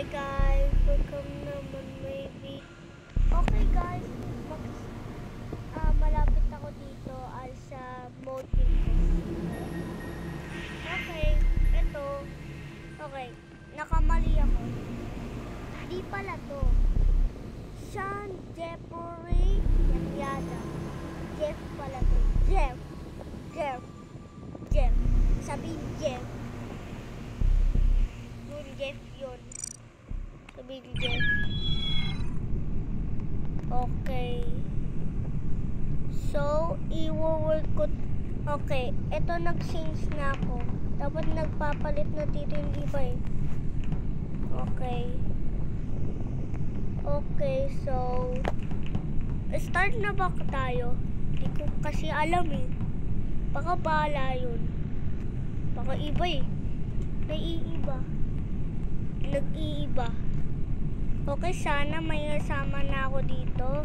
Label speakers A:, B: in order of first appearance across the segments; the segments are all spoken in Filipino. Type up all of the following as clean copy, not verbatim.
A: Hi guys, welcome naman maybe. Okay guys, malapit ako dito sa mountain ko. Okay, ito. Okay, nakamali ako. Di pala to. Sean Jeffrey Yada. Jeff pala to. Jeff. Sabihin Jeff. Yung Jeff yun. Sabihin Jeff. Okay. So, i-work ko. Okay, ito nag-change na ako. Dapat nagpapalit na dito, hindi ba eh? Okay. Okay, so start na ba tayo? Hindi ko kasi alam eh. Baka bahala yun. Baka iba eh. Nag-iiba. Okay, sana may kasama na ako dito.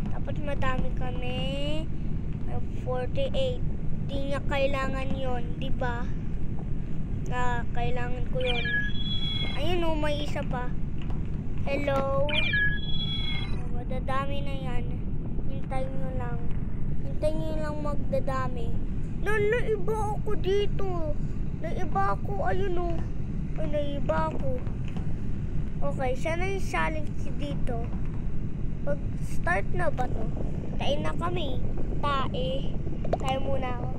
A: Dapat madami kami. 48. Di niya kailangan yon, di ba? Kailangan ko yon. Ayun oh, may isa pa. Hello. Madadami na yan. Hintayin nyo lang magdadami. Naiba ako dito. Naiba ako. Ayun o. Naiba ako. Okay, sana yung challenge dito. Mag-start na ba to? Tayo na kami. Tayo muna ako.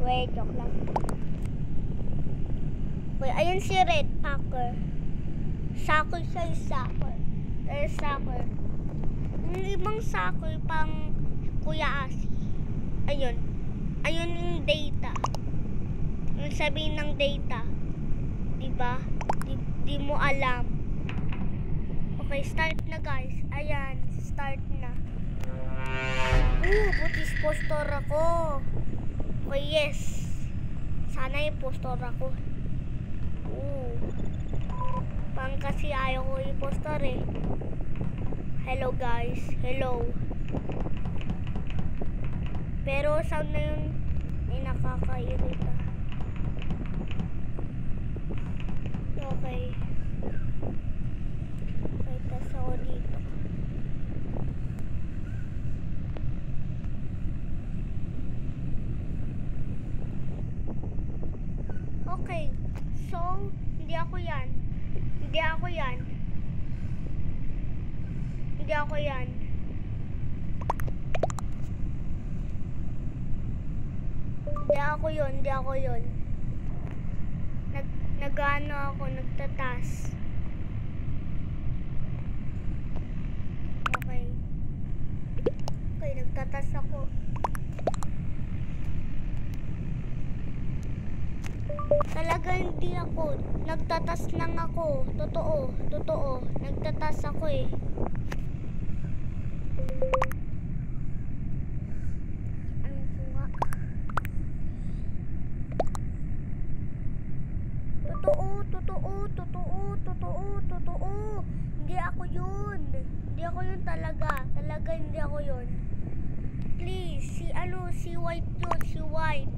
A: Wait, joke lang. Okay, ayun si Red Packer. Soccer siya yung soccer. There's soccer. Yung ibang soccer pang Kuya Asi. Ayun. Ayun yung data. Yung sabihin ng data. Diba? Di mo alam. Okay, start na guys. Ayan, start na. Butis postor ako. Okay, yes. Sana yung postor ako. Pang kasi ayaw ko i-postor eh. Hello guys. Hello. Pero sound na yun ay nakakairita. Okay. Okay, tas ako dito. Okay. So, hindi ako yan. Hindi ako yan. Hindi ako yun. Nag-ano ako, nagtatas. Okay. Okay, nagtatas ako. Talaga hindi ako. Nagtatas lang ako. Totoo. Nagtatas ako eh. Ano ko nga? Totoo. Hindi ako yun. Hindi ako yun talaga. Talaga hindi ako yun. Please, si White yun. Si White.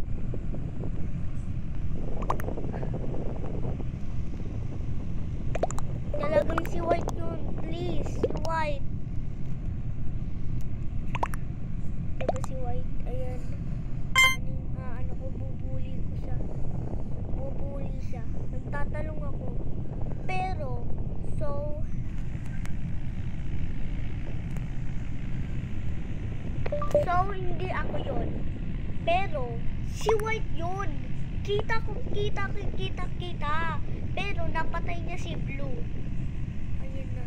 A: Talagang si White yun. Please, si White. Diba si White? Ayan. Ano ko, bubuli siya. Nagtatalong ako. Pero, so hindi ako yun. Pero, si White yun. Kita. Pero, napatay niya si Blue. Ayun na.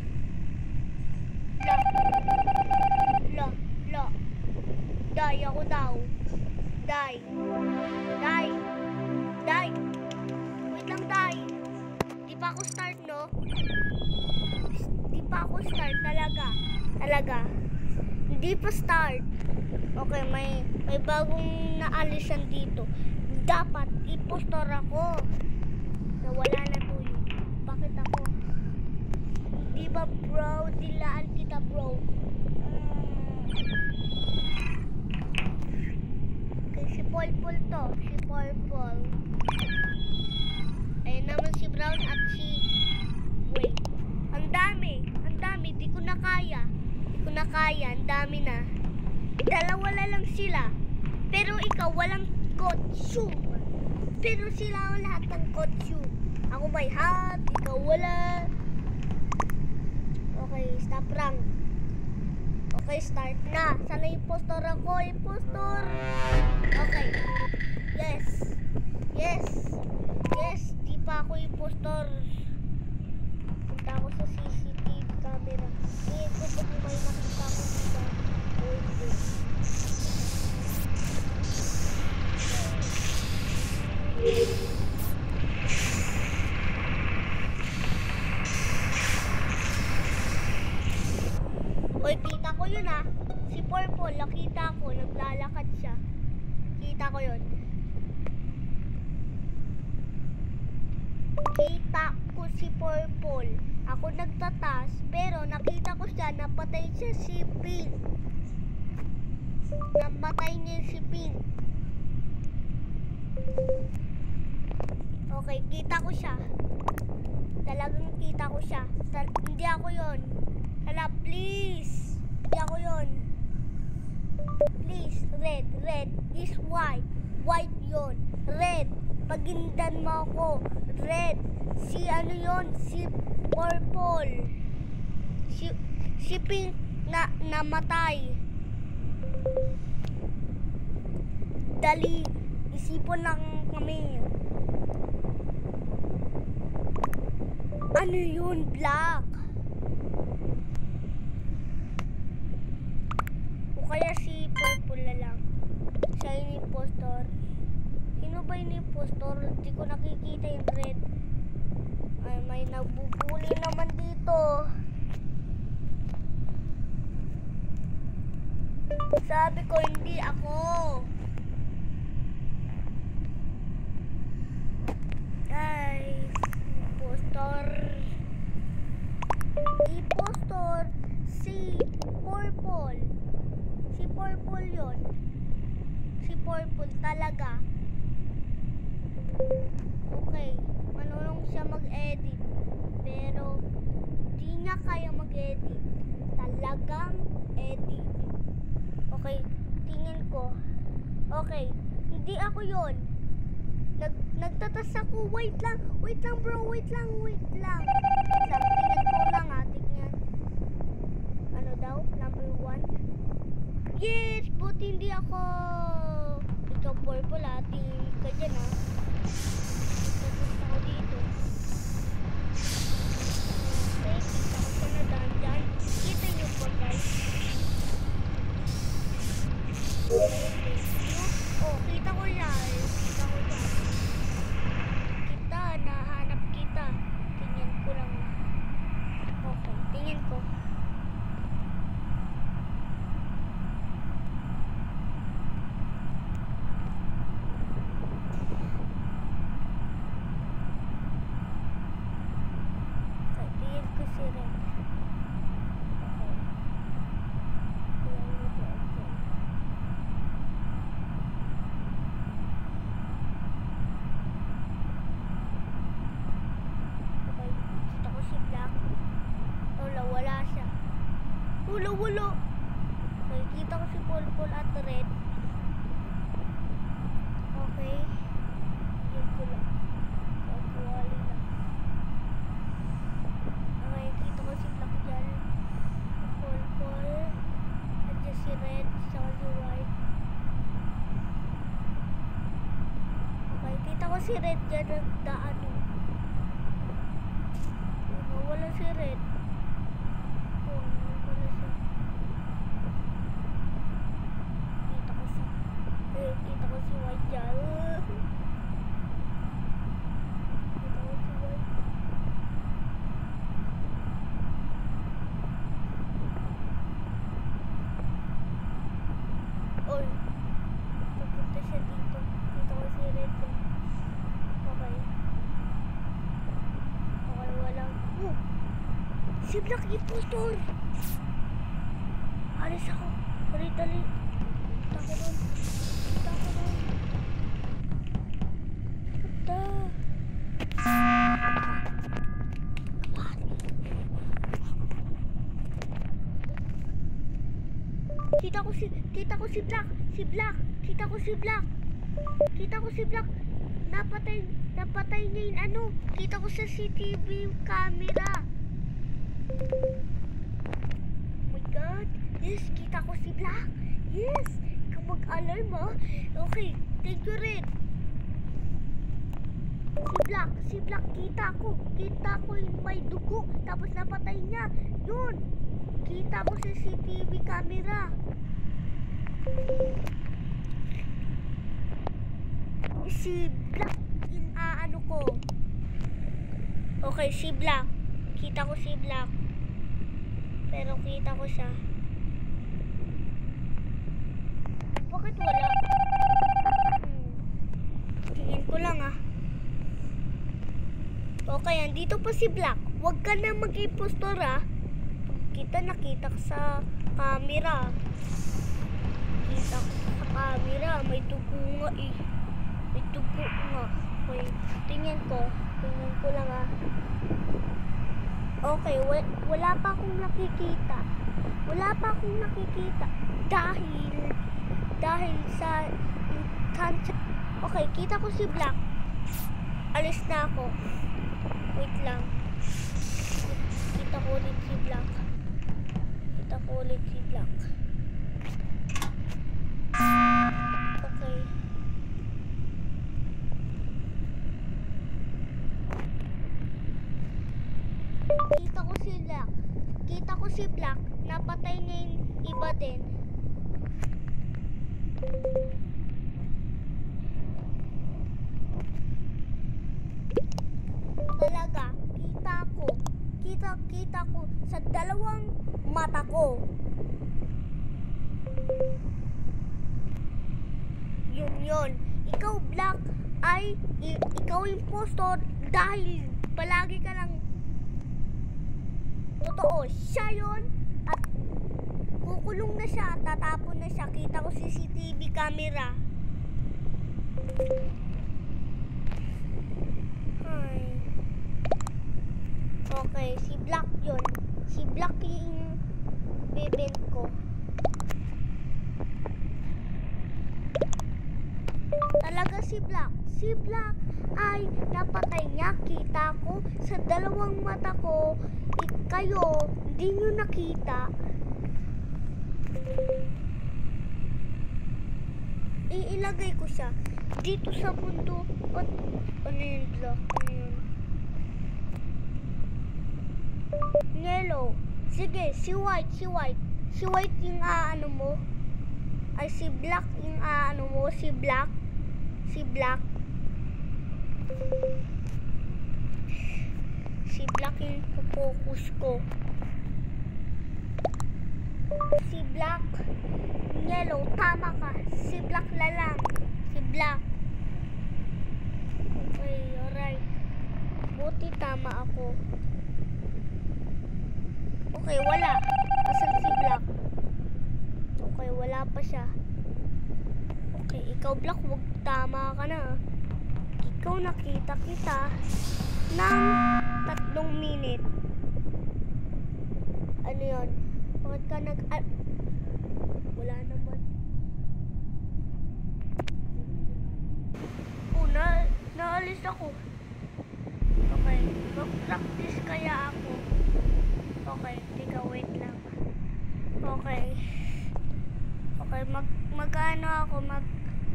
A: La. Die ako daw. Die. Wait lang, die. Di pa ako start, no? Di pa ako start, talaga. Hindi pa start. Okay, may bagong naalisan dito. Dapat ipostor ako. Nawala na to yun. Bakit ako? Di ba bro? Dilaan kita bro. Okay, si Paul to. Si Paul. Ayun naman si Brown. yan, dami na. Dalawa na lang sila. Pero ikaw walang costume. Pero sila ang lahat ng costume. Ako may hat, ikaw wala. Okay, stop rank. Okay, start na. Sana impostor ako, impostor. Okay. Yes. Yes. Yes, di pa ako impostor. Punta ako sa CCTV camera. Ngayon ko ba may makita ko dito? O hindi. Oy, kita ko yun ah. Si Purple, nakita ko, naglalakad siya. Kita ko yun. Kita ko si Purple. Ako nagtatas, pero nakita ko siya, napatay siya si Pink. Napatay niya si Pink. Okay, kita ko siya. Talagang kita ko siya. Hindi ako yun. Hala, please. Hindi ako yun. Please, red. Red is white. White yun. Red. Pagindan mo ako. Red. Si ano yun? Si purple. Si pink na namatay. Dali. Isipon lang kami. Ano yun? Black. O kaya si purple na lang. Siya yung impostor. Sino ba yung impostor? Hindi ko nakikita yung red. Ay, may nabubuli naman dito. Sabi ko, hindi ako. Ay, impostor. Impostor si purple. Si purple yun. Si purple talaga. Okay, manulong siya mag-edit. Pero di niya kaya mag-edit. Talagang edit. Okay, tingin ko. Okay, hindi ako yun. Nagtatas ako. Wait lang bro. Wait lang. Tingnan ko lang ha. Tingnan. Ano daw? Number 1. Yes! But hindi ako. Ikaw purple ha. Tingin ka dyan ha. Nagtatas ako dito. Okay, kita ko na daan dyan. Kita nyo po guys. Oh, kita ko yan. Nahanap kita. Tingin ko lang. Okay, tingin ko. Okay, tingin ko si Red. Okay. Tingin ko ito. Wala. Nakikita ko si purple at red. Okay. Yun ko lang. Pagwali lang. Nakikita ko si black dyan. Si purple. At dyan si red. Saka si white. Okay. Kita ko si red dyan. Nagdaan. Wala si red. Kita ko si white dyan. Kita ko si white. Oy, napunta siya dito. Kita ko si red dyan. Okay. Okay, walang. Si black impostor. Alis ako. Dali. Tako doon. Kita ko si Black. Kita ko si Black. Napatay niya yung ano. Kita ko sa CCTV camera. Oh my God. Yes, kita ko si Black. Yes. Ikaw mag-alarm ha. Okay, thank you rin. Si Black, kita ko yung may dugo, tapos napatay niya. Yun, kita ko sa CCTV camera. Si Black, ano ko. Okay, si Black. Kita ko si Black. Pero kita ko siya. Bakit wala? Tingin ko lang ah. Okay, andito pa si Black. Huwag ka na mag-impostor ah. Nakita ka sa camera. Kita ko sa camera. May dugo nga eh. May dugo nga. Okay, tingin ko lang ah. Okay, wala pa akong nakikita. Dahil sa okay, kita ko si Black. Alis na ako. Wait lang. Kita ko ulit si Black. Okay. Kita ko si Black. Napatay niya yung iba din. Talaga, kita ko sa dalawang mata ko. Yun. Ikaw Black ay ikaw impostor dahil palagi ka lang totoo. Siya yun at kukulong na siya at tatapon na siya. Kita ko CCTV camera. Okay, si Black yun. Si Black yung bebent ko. Talaga si Black. Si Black ay napatay niya. Kita ko sa dalawang mata ko. Kayo, hindi nyo nakita. Iilagay ko siya dito sa mundo. Ano yun, Black? Ano yun? Yellow. Sige, si White. Si White yung ano mo. Ay, si Black yung ano mo. Si Black. Si Black yung focus ko. Si Black. Yellow, tama ka. Si Black na lang. Si Black. Okay, alright. Buti tama ako. Okay, wala. Asan si Black? Okay, wala pa siya. Okay, ikaw Black, wag tama ka na. Ikaw nakita kita ng 3 minute. Ano yun? Bakit ka wala naman. Oh, naalis ako. Okay, mag-practice kaya ako. Okay, tika, wait lang. Okay,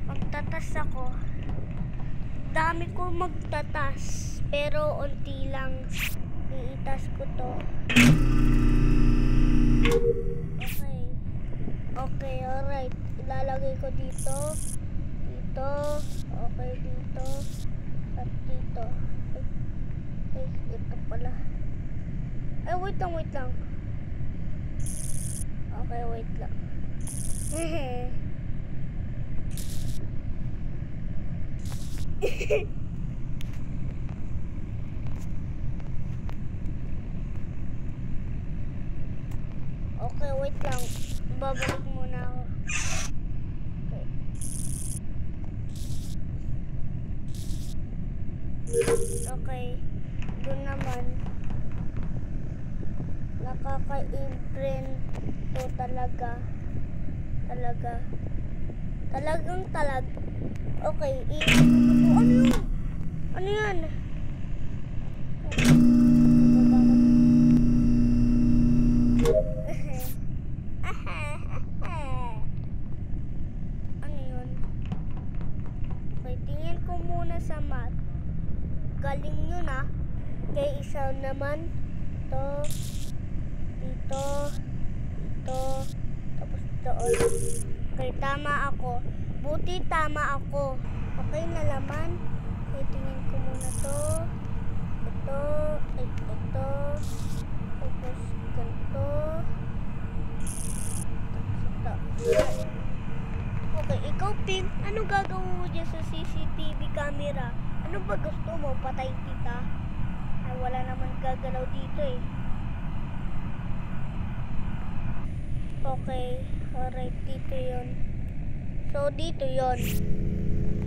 A: magtatas ako. Dami ko magtatas, pero unti lang. Iitas ko to. Okay, alright. Ilalagay ko dito. Okay, dito. At dito. Ito pala. Ay, wait lang. Okay, wait lang. Okay, wait lang. Babalik muna ako. Okay. Doon naman. Nakaka-imprint to talaga. Talaga. Talagang talag. Okay, ano yun? Ano yan? Ano yun? Okay, tingin ko muna sa mat. Galing yun ah. Okay, isa naman. Ito. Dito. Dito. Tapos doon. Okay, tama ako. Buti tama ako. Okay na laman. Okay, tingin ko muna to. Ito. Ito. Tapos ganito. Tapos ito. Okay, ikaw Pink, ano gagawin mo dyan sa CCTV camera? Ano ba gusto mo? Patay kita? Ay, wala naman gagalaw dito eh. Okay, alright, dito yon. So, dito yon.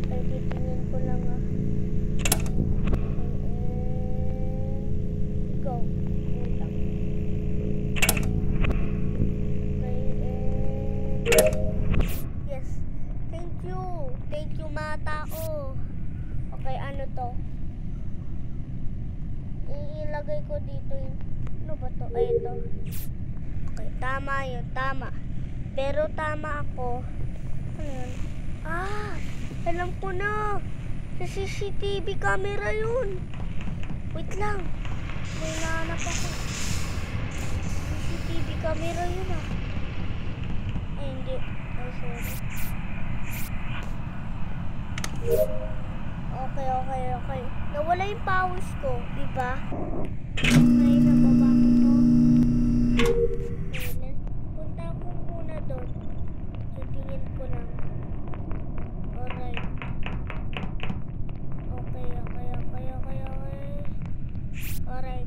A: Okay, titingin ko lang ah. Okay, go. Wait lang. Okay, yes. Thank you. Thank you mga tao. Okay, ano to? Ilagay ko dito yung... Ano ba to? Ay, ito. Okay, tama yun. Tama. Pero tama ako. Ano yun? Ah! Alam ko na. Sa CCTV camera yun. Wait lang. May nahanap ako. CCTV camera yun ah. Ay, hindi. Ay, sorry. Okay. Nawala yung powers ko, diba? Okay, nababa ko to. Okay, punta ko muna doon. Titingin ko lang. Alright. Okay. Alright.